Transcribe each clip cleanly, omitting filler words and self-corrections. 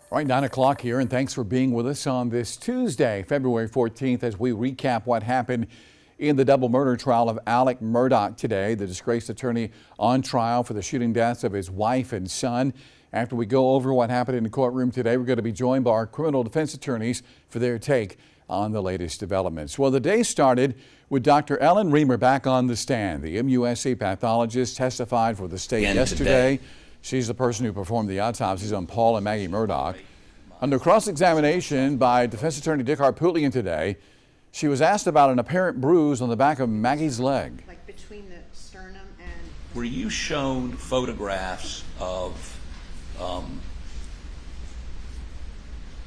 All right, 9 o'clock here, and thanks for being with us on this Tuesday, February 14th, as we recap what happened in the double murder trial of Alex Murdaugh today, the disgraced attorney on trial for the shooting deaths of his wife and son. After we go over what happened in the courtroom today, we're going to be joined by our criminal defense attorneys for their take on the latest developments. Well, the day started with Dr. Ellen Reamer back on the stand. The MUSC pathologist testified for the state yesterday. She's the person who performed the autopsies on Paul and Maggie Murdaugh. Under cross-examination by defense attorney Dick Harpootlian today, she was asked about an apparent bruise on the back of Maggie's leg. Like between the sternum and... Were you shown photographs of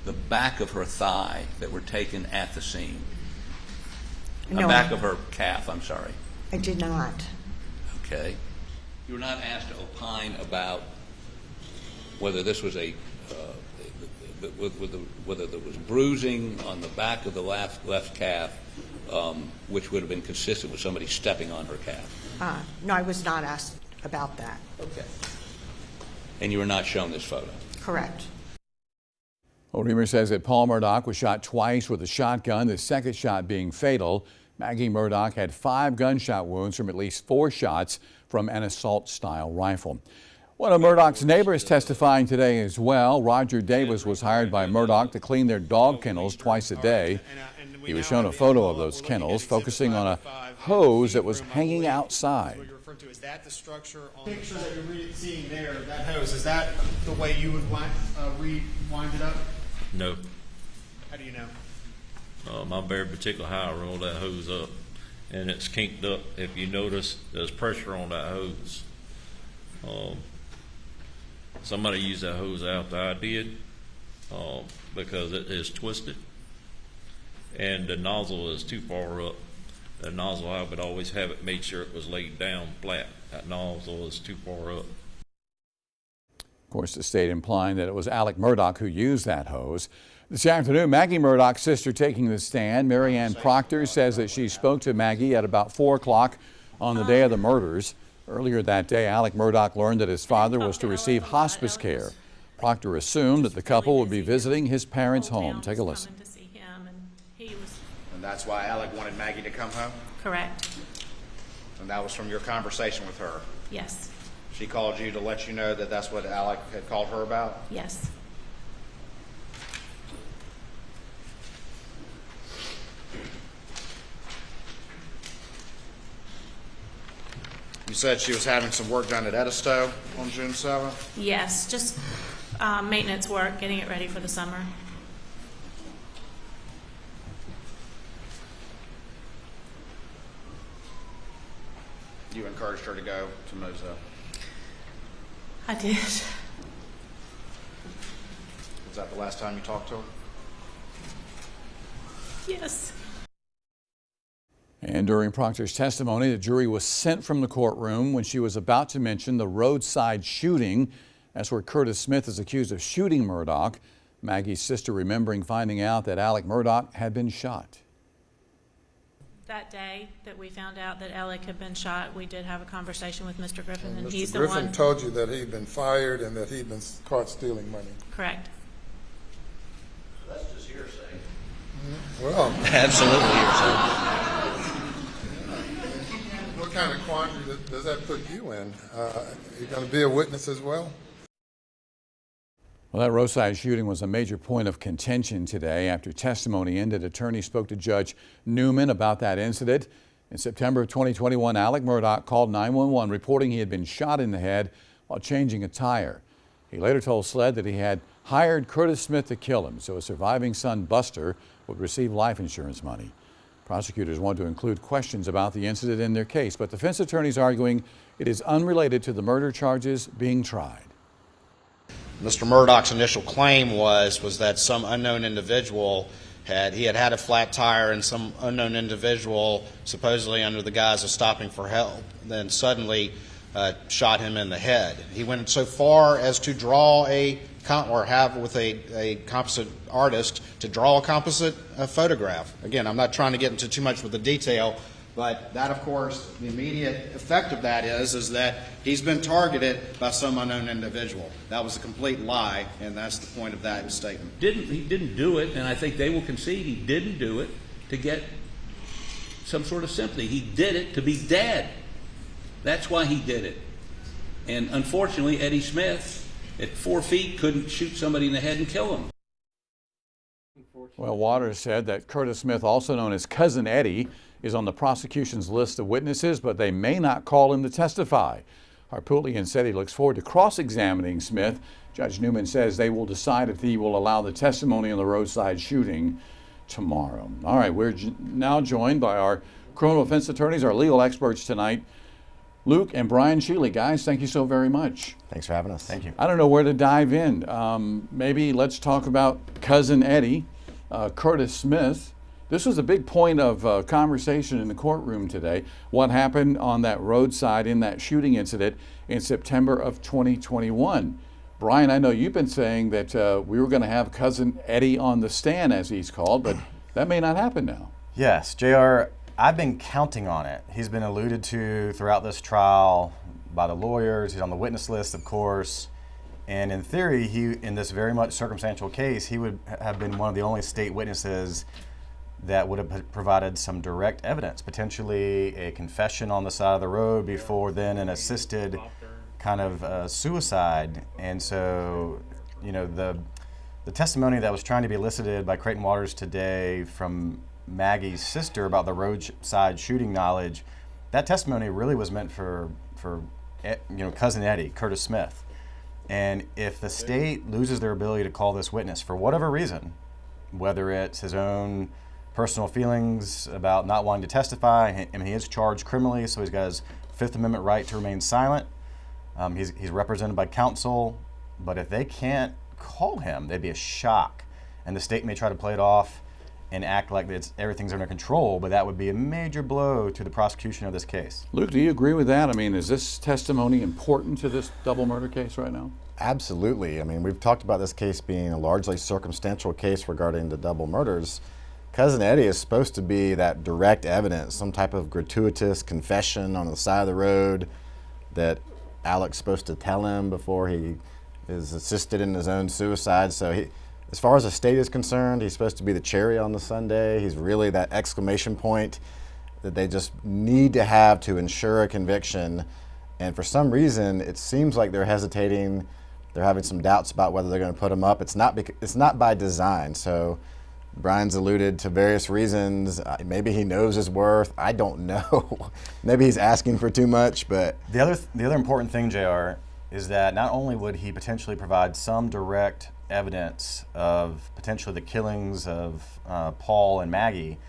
the back of her thigh that were taken at the scene? No, the back of her calf, I'm sorry. I did not. Okay. You were not asked to opine about whether this was whether there was bruising on the back of the left calf, which would have been consistent with somebody stepping on her calf. No, I was not asked about that. Okay. And you were not shown this photo? Correct. Well, Reamer says that Paul Murdaugh was shot twice with a shotgun, the second shot being fatal. Maggie Murdaugh had 5 gunshot wounds from at least 4 shots from an assault-style rifle. One of Murdaugh's neighbors testifying today as well. Roger Davis was hired by Murdaugh to clean their dog kennels twice a day. He was shown a photo of those kennels, focusing on a hose that was hanging outside. Is that the structure on the picture that you're seeing there, that hose, is that the way you would wind it up? No. How do you know? My very particular how I roll that hose up, and it's kinked up. If you notice, there's pressure on that hose. Somebody used that hose after I did because it is twisted, and the nozzle is too far up. The nozzle, I would always have it made sure it was laid down flat. That nozzle is too far up. Of course, the state implying that it was Alex Murdaugh who used that hose. This afternoon, Maggie Murdaugh's sister taking the stand. Mary Ann Proctor says that she spoke to Maggie at about 4 o'clock on the day of the murders. Earlier that day, Alex Murdaugh learned that his father was to receive hospice care. Proctor assumed that the couple would be visiting his parents' home. Take a listen. And that's why Alex wanted Maggie to come home? Correct. And that was from your conversation with her? Yes. She called you to let you know that that's what Alex had called her about? Yes. You said she was having some work done at Edisto on June 7th? Yes, just maintenance work, getting it ready for the summer. You encouraged her to go to Moselle? I did. Was that the last time you talked to her? Yes. And during Proctor's testimony, the jury was sent from the courtroom when she was about to mention the roadside shooting. That's where Curtis Smith is accused of shooting Murdaugh. Maggie's sister remembering finding out that Alex Murdaugh had been shot. That day that we found out that Alex had been shot, we did have a conversation with Mr. Griffin, and he's the one. Mr. Griffin told you that he'd been fired and that he'd been caught stealing money. Correct. That's just hearsay. Well, Absolutely hearsay. what kind of quandary does that put you in? You're going to be a witness as well? Well, that roadside shooting was a major point of contention today. After testimony ended, attorney spoke to Judge Newman about that incident. In September of 2021, Alex Murdaugh called 911 reporting he had been shot in the head while changing a tire. He later told SLED that he had hired Curtis Smith to kill him so his surviving son, Buster, would receive life insurance money. Prosecutors want to include questions about the incident in their case, but defense attorneys arguing it is unrelated to the murder charges being tried. Mr. Murdaugh's initial claim was that some unknown individual had a flat tire, and some unknown individual, supposedly under the guise of stopping for help, then suddenly shot him in the head. He went so far as to draw have with a composite artist to draw a composite photograph. Again, I'm not trying to get into too much with the detail, But that, of course, the immediate effect of that is that he's been targeted by some unknown individual. That was a complete lie, and that's the point of that statement. He didn't do it, and I think they will concede he didn't do it to get some sort of sympathy. He did it to be dead. That's why he did it. And unfortunately, Eddie Smith, at 4 feet, couldn't shoot somebody in the head and kill him. Well, Waters said that Curtis Smith, also known as Cousin Eddie, is on the prosecution's list of witnesses, but they may not call him to testify. Harpootlian said he looks forward to cross-examining Smith. Judge Newman says they will decide if he will allow the testimony on the roadside shooting tomorrow. All right, we're now joined by our criminal defense attorneys, our legal experts tonight, Luke and Brian Shealy. Guys, thank you so very much. Thanks for having us. Thank you. I don't know where to dive in. Maybe let's talk about Cousin Eddie, Curtis Smith. This was a big point of conversation in the courtroom today. What happened on that roadside in that shooting incident in September of 2021. Brian, I know you've been saying that we were going to have Cousin Eddie on the stand, as he's called, but that may not happen now. Yes, JR, I've been counting on it. He's been alluded to throughout this trial by the lawyers. He's on the witness list, of course. And in theory, in this very much circumstantial case, he would have been one of the only state witnesses that would have provided some direct evidence, potentially a confession on the side of the road before then an assisted kind of suicide. And so, you know, the testimony that was trying to be elicited by Creighton Waters today from Maggie's sister about the roadside shooting knowledge, that testimony really was meant for Cousin Eddie, Curtis Smith. And if the state loses their ability to call this witness for whatever reason, whether it's his own personal feelings about not wanting to testify, I mean, he is charged criminally, so he's got his Fifth Amendment right to remain silent. He's represented by counsel, but if they can't call him, they'd be a shock. And the state may try to play it off and act like everything's under control, but that would be a major blow to the prosecution of this case. Luke, do you agree with that? I mean, is this testimony important to this double murder case right now? Absolutely. I mean, we've talked about this case being a largely circumstantial case regarding the double murders. Cousin Eddie is supposed to be that direct evidence, some type of gratuitous confession on the side of the road that Alex is supposed to tell him before he is assisted in his own suicide. So as far as the state is concerned, he's supposed to be the cherry on the sundae. He's really that exclamation point that they just need to have to ensure a conviction. And for some reason, it seems like they're hesitating. They're having some doubts about whether they're going to put him up. It's not by design. So Brian's alluded to various reasons. Maybe he knows his worth. I don't know. Maybe he's asking for too much. But the other important thing, JR, is that not only would he potentially provide some direct evidence of potentially the killings of Paul and Maggie,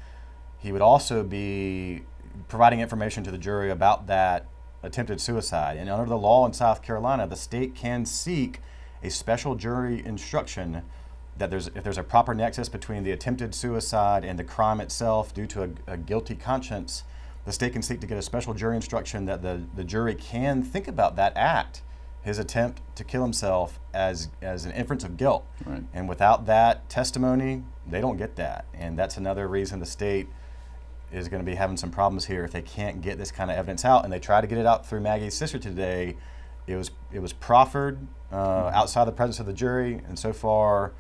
he would also be providing information to the jury about that attempted suicide. And under the law in South Carolina, the state can seek a special jury instruction that if there's a proper nexus between the attempted suicide and the crime itself due to a guilty conscience, the state can seek to get a special jury instruction that the jury can think about that act, his attempt to kill himself, as an inference of guilt. Right. And without that testimony, they don't get that. And that's another reason the state is going to be having some problems here if they can't get this kind of evidence out. And they try to get it out through Maggie's sister today. It was proffered outside the presence of the jury, and so far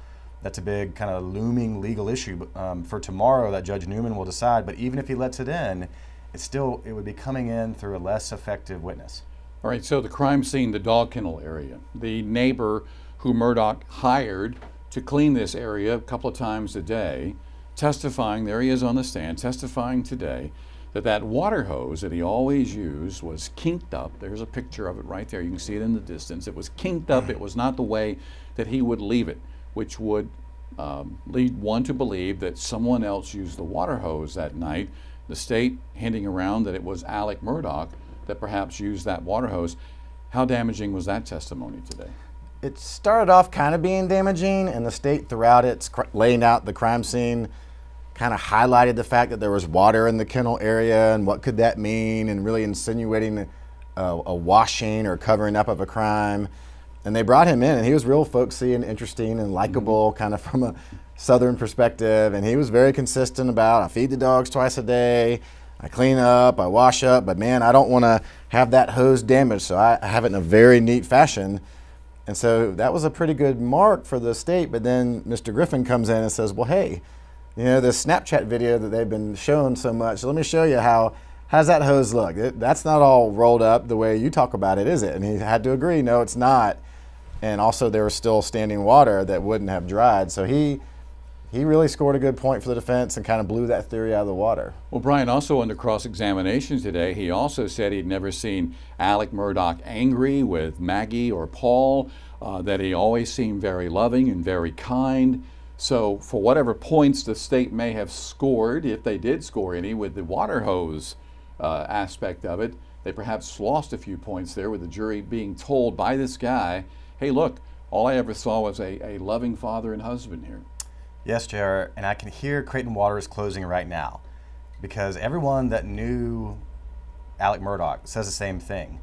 that's a big kind of looming legal issue for tomorrow that Judge Newman will decide. But even if he lets it in, it would be coming in through a less effective witness. All right, so the crime scene, the dog kennel area, the neighbor who Murdaugh hired to clean this area a couple of times a day, testifying, there he is on the stand, testifying today that water hose that he always used was kinked up. There's a picture of it right there. You can see it in the distance. It was kinked up. It was not the way that he would leave it, which would lead one to believe that someone else used the water hose that night. The state hinting around that it was Alex Murdaugh that perhaps used that water hose. How damaging was that testimony today? it started off kind of being damaging, and the state throughout its laying out the crime scene kind of highlighted the fact that there was water in the kennel area and what could that mean, and really insinuating a washing or covering up of a crime. And they brought him in, and he was real folksy and interesting and likable, kind of from a southern perspective. And he was very consistent about, I feed the dogs twice a day. I clean up, I wash up, but man, I don't want to have that hose damaged, so I have it in a very neat fashion. And so that was a pretty good mark for the state. But then Mr. Griffin comes in and says, well, hey, you know, this Snapchat video that they've been showing so much, let me show you how's that hose look? That's not all rolled up the way you talk about it, is it? And he had to agree, no, it's not. And also there was still standing water that wouldn't have dried. So he really scored a good point for the defense and kind of blew that theory out of the water. Well, Brian, also under cross-examination today, he also said he'd never seen Alex Murdaugh angry with Maggie or Paul, that he always seemed very loving and very kind. So for whatever points the state may have scored, if they did score any, with the water hose aspect of it, they perhaps lost a few points there with the jury being told by this guy, hey, look, all I ever saw was a loving father and husband here. Yes, JR, and I can hear Creighton Waters closing right now because everyone that knew Alex Murdaugh says the same thing.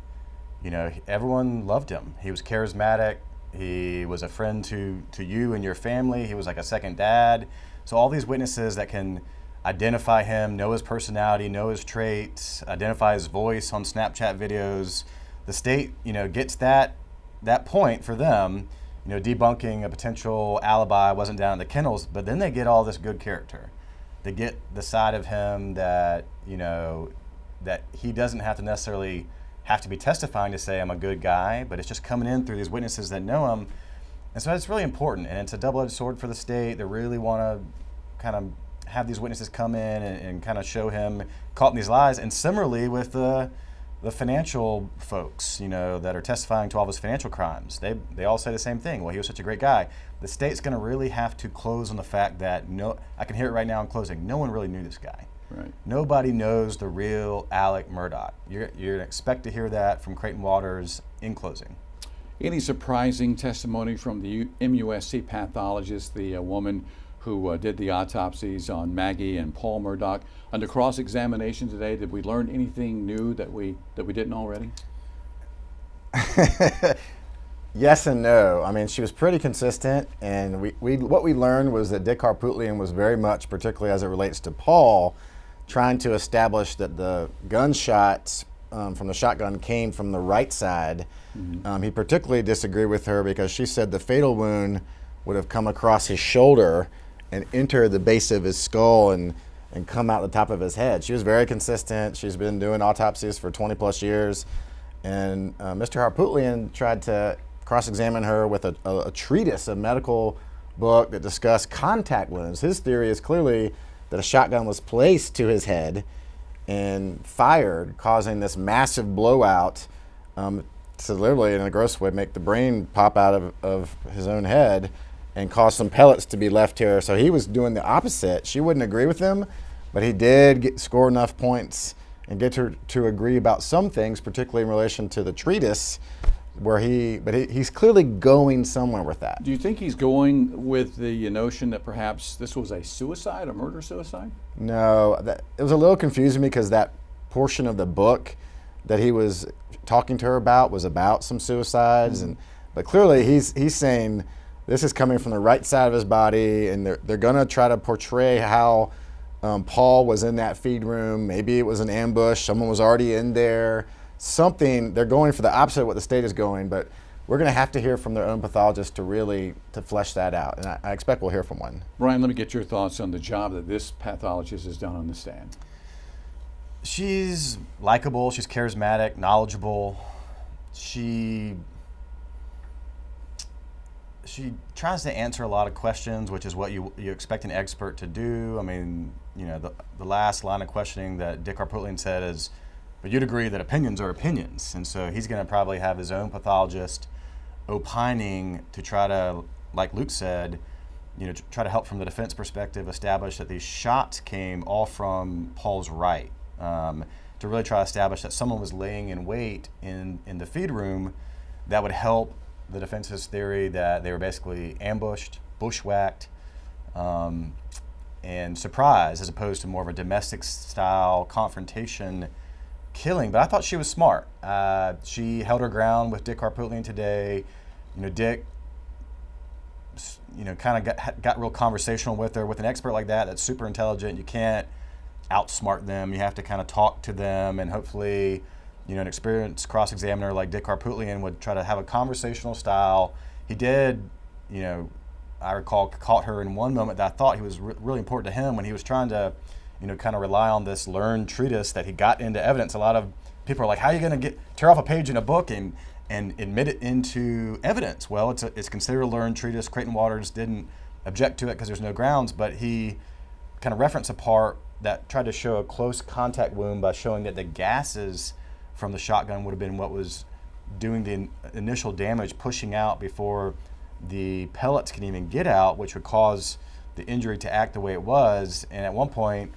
You know, everyone loved him. He was charismatic. He was a friend to you and your family. He was like a second dad. So all these witnesses that can identify him, know his personality, know his traits, identify his voice on Snapchat videos, the state, you know, gets that point for them, you know, debunking a potential alibi, wasn't down at the kennels, but then they get all this good character. They get the side of him that, you know, that he doesn't have to necessarily have to be testifying to say I'm a good guy, but it's just coming in through these witnesses that know him. And so it's really important, and it's a double-edged sword for the state. They really want to kind of have these witnesses come in and kind of show him caught in these lies. And similarly with the financial folks, you know, that are testifying to all of his financial crimes, they all say the same thing. Well, he was such a great guy. The state's going to really have to close on the fact that I can hear it right now in closing. No one really knew this guy. Right. Nobody knows the real Alex Murdaugh. You're going to expect to hear that from Creighton Waters in closing. Any surprising testimony from the MUSC pathologist, the woman who did the autopsies on Maggie and Paul Murdaugh? Under cross-examination today, did we learn anything new that we didn't already? Yes and no. I mean, she was pretty consistent, and what we learned was that Dick Harpootlian was very much, particularly as it relates to Paul, trying to establish that the gunshots from the shotgun came from the right side. Mm-hmm. He particularly disagreed with her because she said the fatal wound would have come across his shoulder and entered the base of his skull and come out the top of his head. She was very consistent. She's been doing autopsies for 20 plus years. And Mr. Harpootlian tried to cross-examine her with a treatise, a medical book that discussed contact wounds. His theory is clearly that a shotgun was placed to his head and fired, causing this massive blowout to literally, in a gross way, make the brain pop out of his own head and cause some pellets to be left here. So he was doing the opposite. She wouldn't agree with him, but he did score enough points and get her to agree about some things, particularly in relation to the treatise, where he's clearly going somewhere with that. Do you think he's going with the notion that perhaps this was a suicide, a murder-suicide? No, it was a little confusing because that portion of the book that he was talking to her about was about some suicides, but clearly he's saying this is coming from the right side of his body, and they're going to try to portray how Paul was in that feed room. Maybe it was an ambush. Someone was already in there. Something, they're going for the opposite of what the state is going, but we're going to have to hear from their own pathologist to flesh that out, and I expect we'll hear from one. Brian, let me get your thoughts on the job that this pathologist has done on the stand. She's likable, she's charismatic, knowledgeable. She tries to answer a lot of questions, which is what you expect an expert to do. I mean, you know, the last line of questioning that Dick Harpootlian said is, but you'd agree that opinions are opinions. And so he's going to probably have his own pathologist opining to try to, like Luke said, you know, try to help from the defense perspective establish that these shots came all from Paul's right. To really try to establish that someone was laying in wait in the feed room that would help the defense's theory that they were basically ambushed, bushwhacked, and surprised, as opposed to more of a domestic style confrontation killing. But I thought she was smart. She held her ground with Dick Harpootlian today. You know, Dick, you know, kind of got real conversational with her. With an expert like that, that's super intelligent, you can't outsmart them. You have to kind of talk to them, and hopefully, an experienced cross-examiner like Dick Harpootlian would try to have a conversational style. He did, I recall, caught her in one moment that I thought he was really important to him when he was trying to, kind of rely on this learned treatise that he got into evidence. A lot of people are like, how are you going to tear off a page in a book and admit it into evidence? Well, it's considered a learned treatise. Creighton Waters didn't object to it because there's no grounds, but he kind of referenced a part that tried to show a close contact wound by showing that the gases from the shotgun would have been what was doing the initial damage, pushing out before the pellets can even get out, which would cause the injury to act the way it was. And at one point,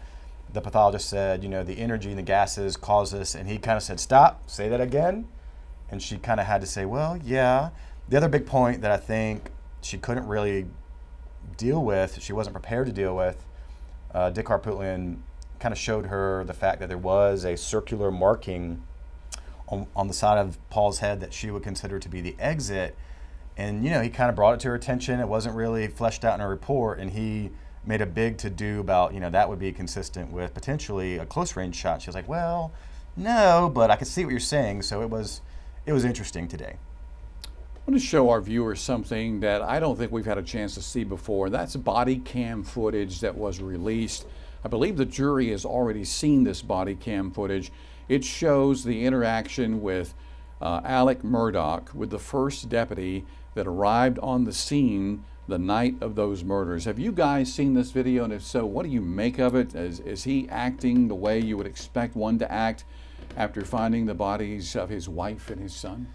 the pathologist said, the energy and the gases caused this, and he kind of said, stop, say that again. And she kind of had to say, well, yeah. The other big point that I think she couldn't really deal with, she wasn't prepared to deal with, Dick Harpootlian kind of showed her the fact that there was a circular marking on the side of Paul's head that she would consider to be the exit. And, he kind of brought it to her attention. It wasn't really fleshed out in a report, and he made a big to-do about, that would be consistent with potentially a close-range shot. She was like, well, no, but I can see what you're saying. So it was interesting today. I want to show our viewers something that I don't think we've had a chance to see before. That's body cam footage that was released. I believe the jury has already seen this body cam footage. It shows the interaction with Alex Murdaugh with the first deputy that arrived on the scene the night of those murders. Have you guys seen this video? And if so, what do you make of it? Is he acting the way you would expect one to act after finding the bodies of his wife and his son?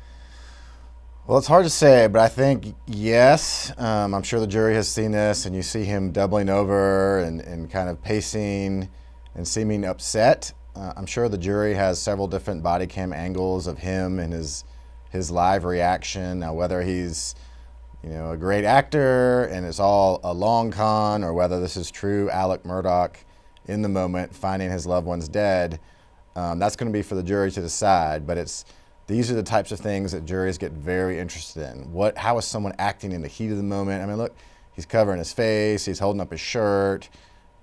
Well, it's hard to say, but I think yes. I'm sure the jury has seen this, and you see him doubling over and kind of pacing and seeming upset. I'm sure the jury has several different body cam angles of him and his live reaction. Now, whether he's a great actor and it's all a long con, or whether this is true Alex Murdaugh in the moment finding his loved ones dead, that's going to be for the jury to decide. But these are the types of things that juries get very interested in. How is someone acting in the heat of the moment? I mean, look, he's covering his face, he's holding up his shirt.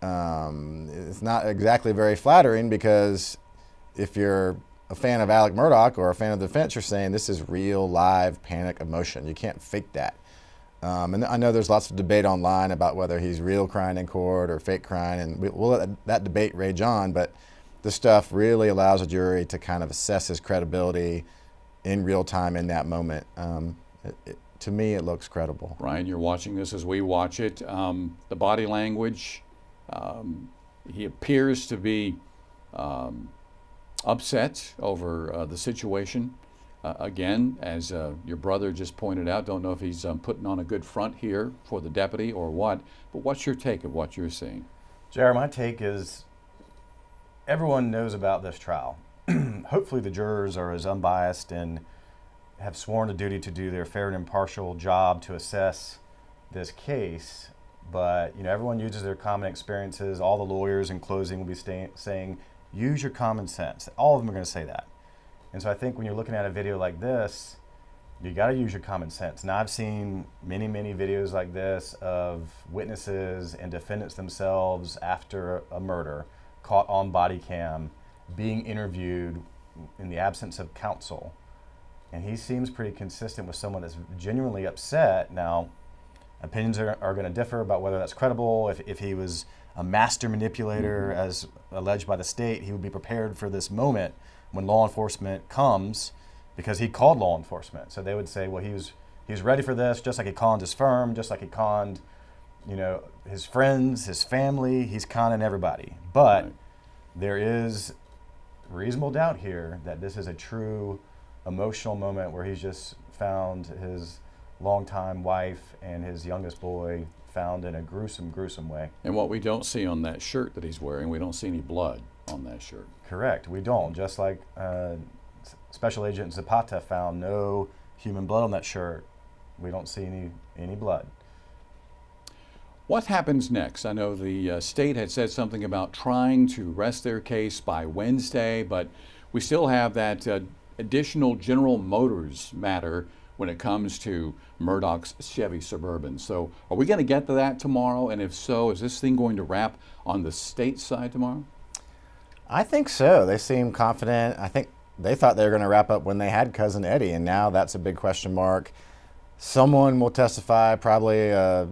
It's not exactly very flattering, because if you're a fan of Alex Murdaugh or a fan of the defense, you're saying this is real, live, panic emotion. You can't fake that. And I know there's lots of debate online about whether he's real crying in court or fake crying, and we'll let that debate rage on, but this stuff really allows a jury to kind of assess his credibility in real time in that moment. To me, it looks credible. Ryan, you're watching this as we watch it. The body language, he appears to be upset over the situation. Again, as your brother just pointed out, don't know if he's putting on a good front here for the deputy or what, but what's your take of what you're seeing? Jared, my take is everyone knows about this trial. Hopefully the jurors are as unbiased and have sworn a duty to do their fair and impartial job to assess this case. But everyone uses their common experiences. All the lawyers in closing will be saying, use your common sense. All of them are going to say that. And so I think when you're looking at a video like this, you got to use your common sense. Now, I've seen many, many videos like this of witnesses and defendants themselves after a murder caught on body cam being interviewed in the absence of counsel. And he seems pretty consistent with someone that's genuinely upset. Now, opinions are going to differ about whether that's credible. If he was a master manipulator, as alleged by the state, he would be prepared for this moment when law enforcement comes, because he called law enforcement. So they would say, well, he's ready for this, just like he conned his firm, just like he conned, his friends, his family. He's conning everybody. But there is reasonable doubt here that this is a true emotional moment where he's just found his longtime wife and his youngest boy found in a gruesome, gruesome way. And what we don't see on that shirt that he's wearing, we don't see any blood on that shirt. Correct, we don't. Just like Special Agent Zapata found no human blood on that shirt, we don't see any blood. What happens next? I know the state had said something about trying to rest their case by Wednesday, but we still have that additional General Motors matter when it comes to Murdaugh's Chevy Suburban. So are we going to get to that tomorrow? And if so, is this thing going to wrap on the state side tomorrow? I think so. They seem confident. I think they thought they were going to wrap up when they had Cousin Eddie, and now that's a big question mark. Someone will testify, probably a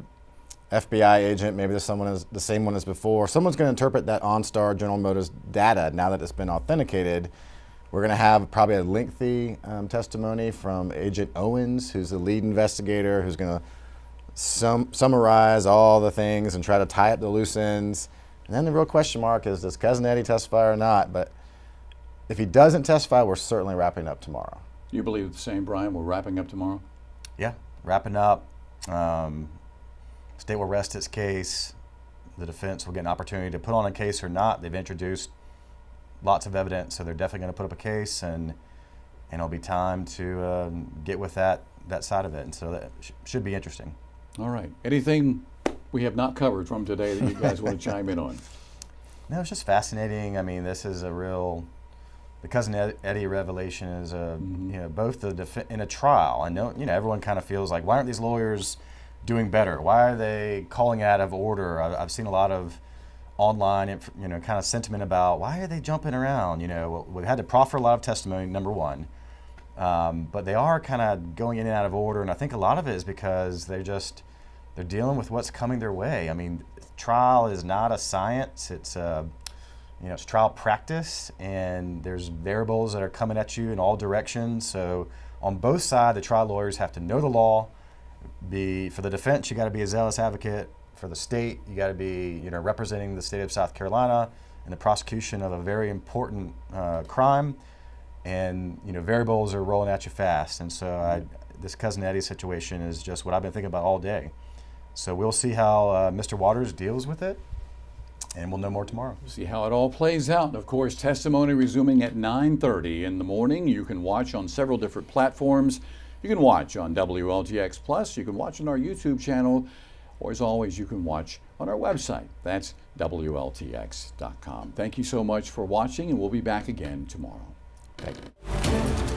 FBI agent, maybe there's someone is the same one as before. Someone's going to interpret that OnStar General Motors data now that it's been authenticated. We're going to have probably a lengthy testimony from Agent Owens, who's the lead investigator, who's going to summarize all the things and try to tie up the loose ends. And then the real question mark is, does Cousin Eddie testify or not? But if he doesn't testify, we're certainly wrapping up tomorrow. You believe the same, Brian? We're wrapping up tomorrow? Yeah, wrapping up. State will rest its case. The defense will get an opportunity to put on a case or not. They've introduced lots of evidence, so they're definitely going to put up a case, and it'll be time to get with that side of it. And so that should be interesting. All right. Anything we have not covered from today that you guys want to chime in on? No, it's just fascinating. I mean, this is a real. The Cousin Eddie revelation is both in a trial. I know, everyone kind of feels like, why aren't these lawyers doing better? Why are they calling out of order? I've seen a lot of online, kind of sentiment about why are they jumping around? We had to proffer a lot of testimony, number one, but they are kind of going in and out of order, and I think a lot of it is because they're dealing with what's coming their way. I mean, trial is not a science; it's it's trial practice, and there's variables that are coming at you in all directions. So on both sides, the trial lawyers have to know the law. For the defense, you got to be a zealous advocate. For the state, you got to be representing the state of South Carolina in the prosecution of a very important crime. And variables are rolling at you fast. And so this Cousin Eddie situation is just what I've been thinking about all day. So we'll see how Mr. Waters deals with it, and we'll know more tomorrow. See how it all plays out. And of course, testimony resuming at 9:30 in the morning. You can watch on several different platforms. You can watch on WLTX Plus. You can watch on our YouTube channel. Or as always, you can watch on our website. That's WLTX.com. Thank you so much for watching, and we'll be back again tomorrow. Thank you.